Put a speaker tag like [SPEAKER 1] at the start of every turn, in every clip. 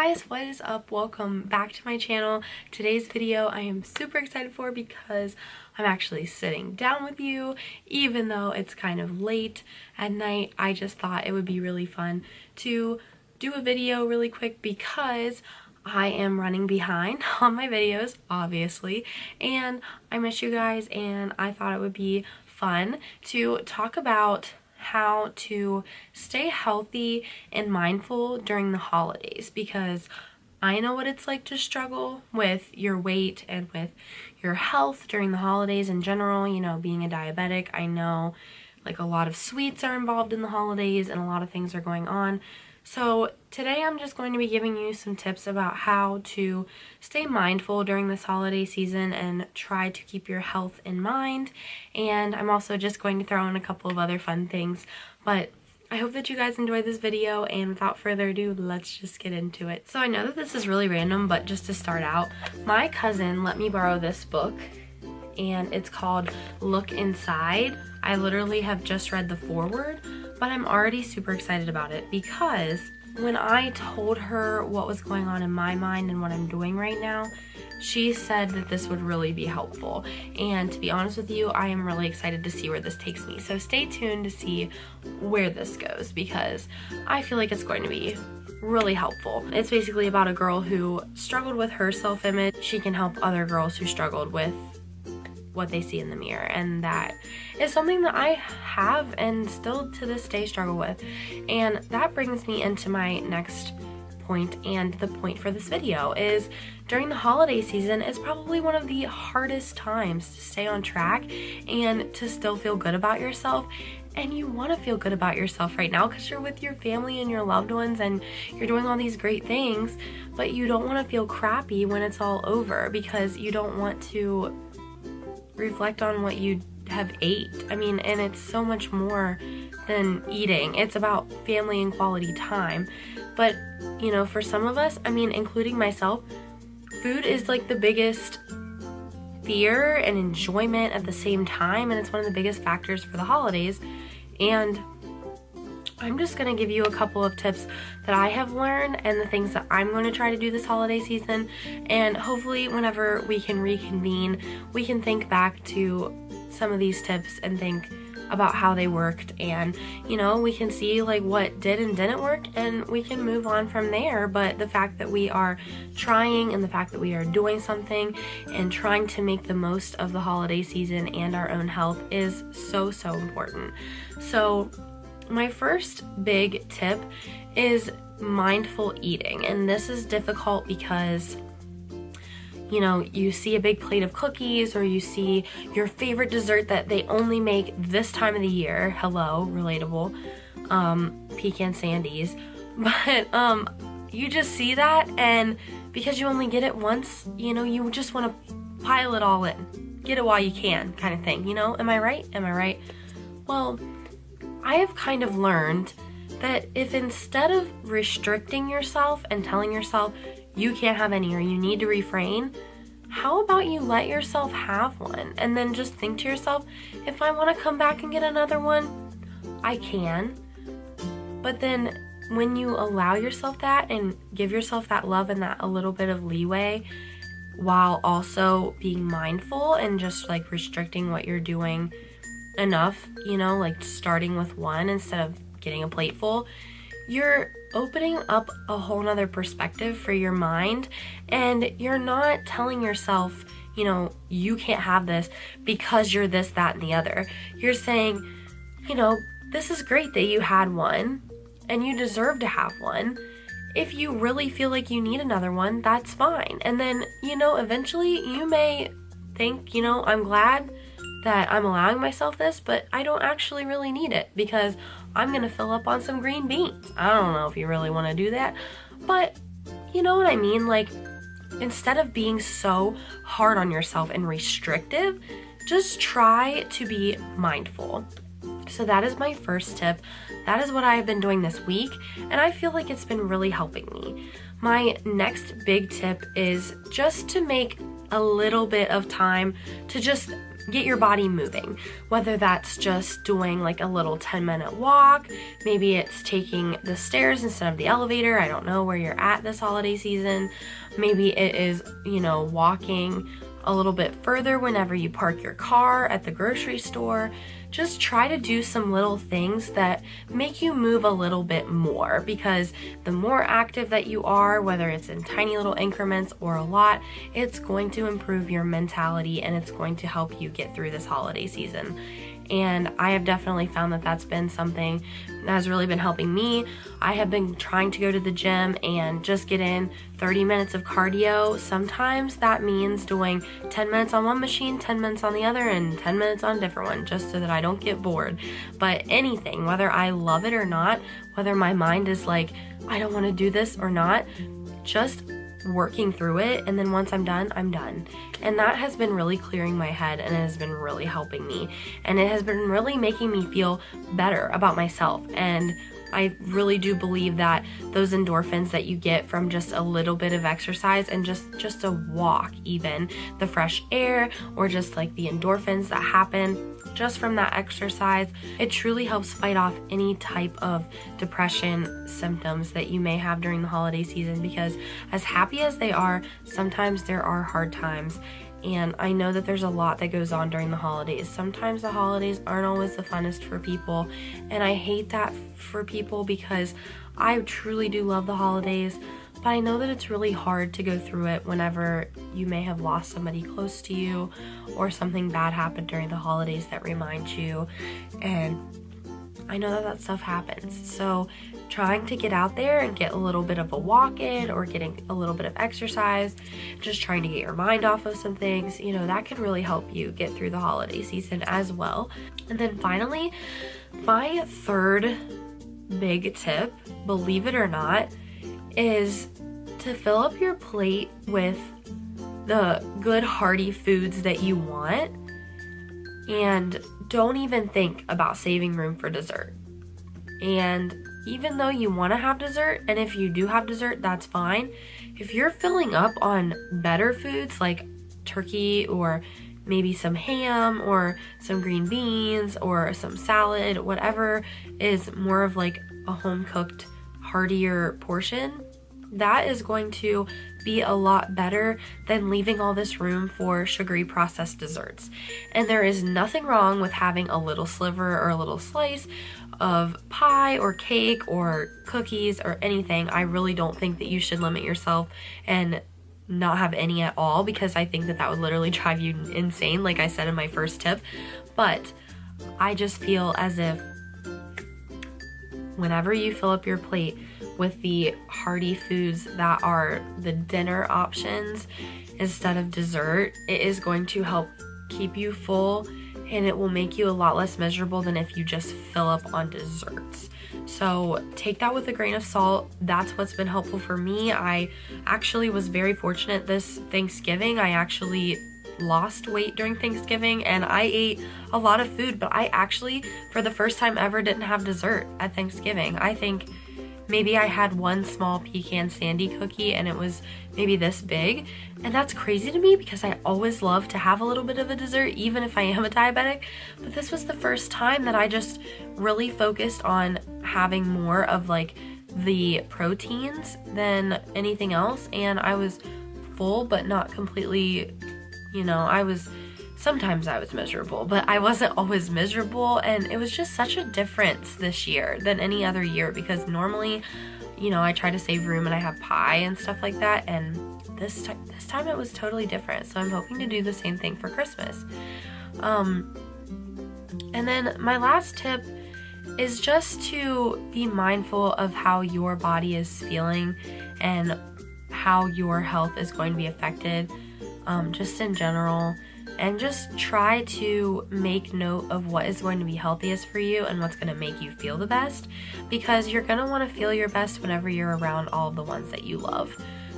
[SPEAKER 1] guys, what is up? Welcome back to my channel. Today's video I am super excited for because I'm actually sitting down with you. Even though it's kind of late at night, I just thought it would be really fun to do a video really quick because I am running behind on my videos, obviously, and I miss you guys, and I thought it would be fun to talk about how to stay healthy and mindful during the holidays, because I know what it's like to struggle with your weight and with your health during the holidays in general. You know, being a diabetic, I know like a lot of sweets are involved in the holidays and a lot of things are going on. So today I'm just going to be giving you some tips about how to stay mindful during this holiday season and try to keep your health in mind. And I'm also just going to throw in a couple of other fun things. But I hope that you guys enjoyed this video, and without further ado, let's just get into it. So I know that this is really random, but just to start out, my cousin let me borrow this book, and it's called Look Inside. I literally have just read the foreword, but I'm already super excited about it because when I told her what was going on in my mind and what I'm doing right now, she said that this would really be helpful. And to be honest with you, I am really excited to see where this takes me. So stay tuned to see where this goes because I feel like it's going to be really helpful. It's basically about a girl who struggled with her self-image. She can help other girls who struggled with what they see in the mirror, and that is something that I have and still to this day struggle with. And that brings me into my next point, and the point for this video is during the holiday season is probably one of the hardest times to stay on track and to still feel good about yourself. And you want to feel good about yourself right now because you're with your family and your loved ones and you're doing all these great things, but you don't want to feel crappy when it's all over because you don't want to reflect on what you have ate. I mean, and it's so much more than eating. It's about family and quality time. But, you know, for some of us, I mean, including myself, food is like the biggest fear and enjoyment at the same time, and it's one of the biggest factors for the holidays. And I'm just going to give you a couple of tips that I have learned and the things that I'm going to try to do this holiday season. And hopefully whenever we can reconvene, we can think back to some of these tips and think about how they worked, and you know, we can see like what did and didn't work, and we can move on from there. But the fact that we are trying and the fact that we are doing something and trying to make the most of the holiday season and our own health is so important. So my first big tip is mindful eating, and this is difficult because, you know, you see a big plate of cookies or you see your favorite dessert that they only make this time of the year. Hello, relatable. Pecan sandies. But you just see that, and because you only get it once, you know, you just want to pile it all in. Get it while you can, kind of thing, you know? Am I right? Am I right? Well, I have kind of learned that if instead of restricting yourself and telling yourself you can't have any or you need to refrain, how about you let yourself have one and then just think to yourself, if I want to come back and get another one, I can. But then when you allow yourself that and give yourself that love and that a little bit of leeway while also being mindful and just like restricting what you're doing enough, you know, like starting with one instead of getting a plate full, you're opening up a whole nother perspective for your mind, and you're not telling yourself, you know, you can't have this because you're this, that, and the other. You're saying, you know, this is great that you had one and you deserve to have one. If you really feel like you need another one, that's fine. And then, you know, eventually you may think, you know, I'm glad that I'm allowing myself this, but I don't actually really need it because I'm gonna fill up on some green beans. I don't know if you really want to do that, but you know what I mean? Like, instead of being so hard on yourself and restrictive, just try to be mindful. So that is my first tip. That is what I have been doing this week, and I feel like it's been really helping me. My next big tip is just to make a little bit of time to just get your body moving, whether that's just doing like a little 10-minute walk, maybe it's taking the stairs instead of the elevator. I don't know where you're at this holiday season. Maybe it is, you know, walking a little bit further whenever you park your car at the grocery store. Just try to do some little things that make you move a little bit more, because the more active that you are, whether it's in tiny little increments or a lot, it's going to improve your mentality and it's going to help you get through this holiday season. And I have definitely found that that's been something that has really been helping me. I have been trying to go to the gym and just get in 30 minutes of cardio. Sometimes that means doing 10 minutes on one machine, 10 minutes on the other, and 10 minutes on a different one, just so that I don't get bored. But anything, whether I love it or not, whether my mind is like, I don't want to do this or not, just working through it, and then once I'm done, I'm done. And that has been really clearing my head, and it has been really helping me, and it has been really making me feel better about myself. And I really do believe that those endorphins that you get from just a little bit of exercise and just a walk, even the fresh air, or just like the endorphins that happen just from that exercise, it truly helps fight off any type of depression symptoms that you may have during the holiday season. Because as happy as they are, sometimes there are hard times. And I know that there's a lot that goes on during the holidays. Sometimes the holidays aren't always the funnest for people, and I hate that for people, because I truly do love the holidays, but I know that it's really hard to go through it whenever you may have lost somebody close to you, or something bad happened during the holidays that reminds you. And I know that that stuff happens. So trying to get out there and get a little bit of a walk in, or getting a little bit of exercise, just trying to get your mind off of some things, you know, that can really help you get through the holiday season as well. And then finally, my third big tip, believe it or not, is to fill up your plate with the good hearty foods that you want, and don't even think about saving room for dessert. And even though you want to have dessert, and if you do have dessert, that's fine. If you're filling up on better foods like turkey, or maybe some ham, or some green beans, or some salad, whatever is more of like a home-cooked, heartier portion, that is going to be a lot better than leaving all this room for sugary processed desserts. And there is nothing wrong with having a little sliver or a little slice of pie or cake or cookies or anything. I really don't think that you should limit yourself and not have any at all, because I think that that would literally drive you insane, like I said in my first tip. But I just feel as if whenever you fill up your plate with the hearty foods that are the dinner options instead of dessert, it is going to help keep you full, and it will make you a lot less miserable than if you just fill up on desserts. So take that with a grain of salt. That's what's been helpful for me. I actually was very fortunate this Thanksgiving. I actually lost weight during Thanksgiving, and I ate a lot of food, but I actually, for the first time ever, didn't have dessert at Thanksgiving. I think maybe I had one small pecan sandy cookie, and it was maybe this big. And that's crazy to me, because I always love to have a little bit of a dessert, even if I am a diabetic. But this was the first time that I just really focused on having more of like the proteins than anything else. And I was full, but not completely, you know, sometimes I was miserable, but I wasn't always miserable. And it was just such a difference this year than any other year, because normally, you know, I try to save room and I have pie and stuff like that. And this time it was totally different. So I'm hoping to do the same thing for Christmas. And then my last tip is just to be mindful of how your body is feeling and how your health is going to be affected, just in general. And just try to make note of what is going to be healthiest for you and what's going to make you feel the best, because you're going to want to feel your best whenever you're around all of the ones that you love.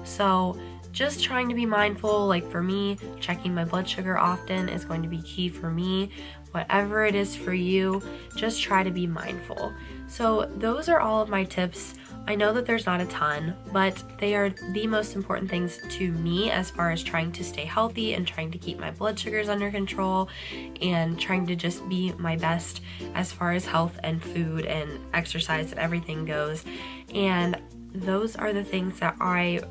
[SPEAKER 1] So just trying to be mindful. Like for me, checking my blood sugar often is going to be key for me. Whatever it is for you, just try to be mindful. So those are all of my tips I know that there's not a ton, but they are the most important things to me as far as trying to stay healthy and trying to keep my blood sugars under control and trying to just be my best as far as health and food and exercise and everything goes. And those are the things that I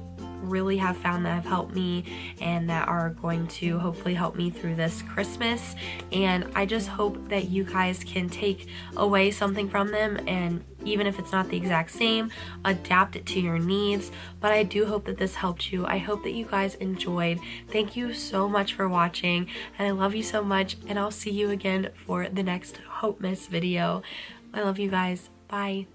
[SPEAKER 1] really have found that have helped me and that are going to hopefully help me through this Christmas. And I just hope that you guys can take away something from them, and even if it's not the exact same, adapt it to your needs. But I do hope that this helped you. I hope that you guys enjoyed. Thank you so much for watching, and I love you so much, and I'll see you again for the next Hopemas video. I love you guys. Bye.